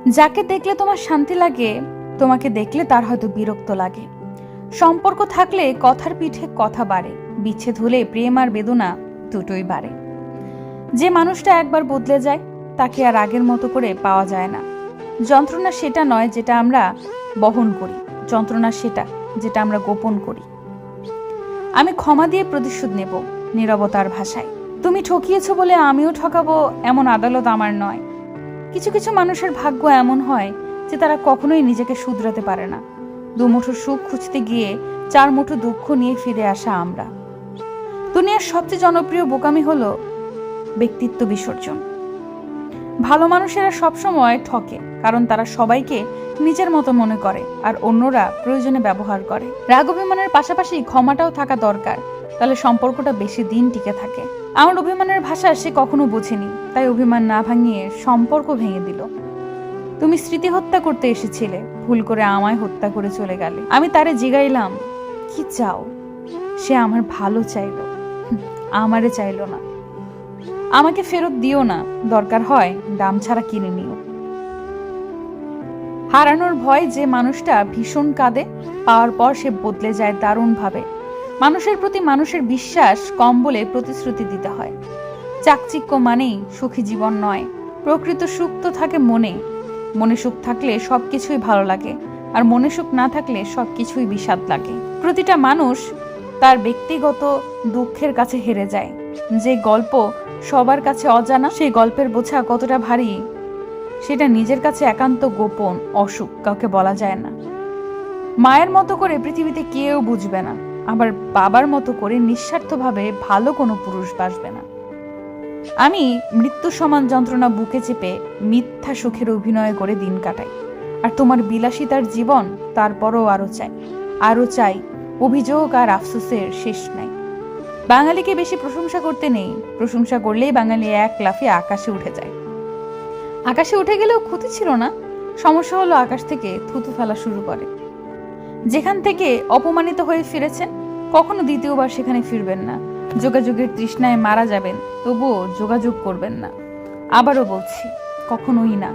যাকে দেখলে তোমার শান্তি লাগে, তোমাকে দেখলে তার হয়তো বিরক্ত লাগে। সম্পর্ক থাকলে কথার পিঠে কথা বাড়ে, বিচ্ছেদ হলে প্রেম আর বেদনা দুটোই বাড়ে। যে মানুষটা একবার বদলে যায় তাকে আর আগের মতো করে পাওয়া যায় না। যন্ত্রণা সেটা নয় যেটা আমরা বহন করি, যন্ত্রণা সেটা যেটা আমরা গোপন করি। আমি ক্ষমা দিয়ে প্রতিশোধ নেব নীরবতার ভাষায়। তুমি ঠকিয়েছো বলে আমিও ঠকাবো, এমন আদালত আমার নয়। কিছু কিছু মানুষের ভাগ্য এমন হয় যে তারা কখনোই নিজেকে শুধরাতে পারে না। দুমুঠো সুখ খুঁজতে গিয়ে চার মুঠো দুঃখ নিয়ে ফিরে আসা আমরা। দুনিয়ার সবচেয়ে জনপ্রিয় বোকামি হলো ব্যক্তিত্ব বিসর্জন। ভালো মানুষেরা সবসময় ঠকে, কারণ তারা সবাইকে নিজের মতো মনে করে আর অন্যরা প্রয়োজনে ব্যবহার করে। রাগ অভিমানের পাশাপাশি ক্ষমাটাও থাকা দরকার, তাহলে সম্পর্কটা বেশি দিন টিকে থাকে। আমার অভিমানের ভাষা সে কখনো বোঝেনি, তাই অভিমান না ভাঙিয়ে সম্পর্ক ভেঙে দিল। তুমি স্মৃতি হত্যা করতে এসেছিলে, ভুল করে আমায় হত্যা করে চলে গেলে। আমি তারে জিগাইলাম, কি চাও? সে আমার ভালো চাইলো, আমারে চাইলো না। আমাকে ফেরত দিও না, দরকার হয় দাম ছাড়া কিনে নিও। হারানোর ভয় যে মানুষটা ভীষণ কাঁদে, পাওয়ার পর সে বদলে যায় দারুণভাবে। মানুষের প্রতি মানুষের বিশ্বাস কম বলে প্রতিশ্রুতি দিতে হয়। চাকচিক্য মানেই সুখী জীবন নয়। প্রকৃত সুখ তো থাকে মনে। মনে সুখ থাকলে সবকিছুই ভালো লাগে, আর মনে সুখ না থাকলে সবকিছুই বিষাদ লাগে। প্রতিটা মানুষ তার ব্যক্তিগত দুঃখের কাছে হেরে যায়। যে গল্প সবার কাছে অজানা, সেই গল্পের বোঝা কতটা ভারী সেটা নিজের কাছে একান্ত গোপন। অসুখ কাউকে বলা যায় না। মায়ের মতো করে পৃথিবীতে কেউ বুঝবে না, আবার বাবার মতো করে নিঃস্বার্থভাবে ভালো কোনো পুরুষ বাসবে না। আমি মৃত্যু সমান যন্ত্রণা বুকে চেপে মিথ্যা সুখের অভিনয় করে দিন কাটাই। আর তোমার বিলাসিতার জীবন, তারপরও আরো চাই। অভিযোগ আর আফসোসের শেষ নাই। বাঙালিকে বেশি প্রশংসা করতে নেই, প্রশংসা করলেই বাঙালি এক লাফে আকাশে উঠে যায়। আকাশে উঠে গেলেও ক্ষতি ছিল না, সমস্যা হলো আকাশ থেকে থুতু ফেলা শুরু করে। যেখান থেকে অপমানিত হয়ে ফিরেছেন, কখনো দ্বিতীয়বার সেখানে ফিরবেন না। যোগাযোগের তৃষ্ণায় মারা যাবেন, তবুও যোগাযোগ করবেন না। আবারও বলছি, কখনোই না।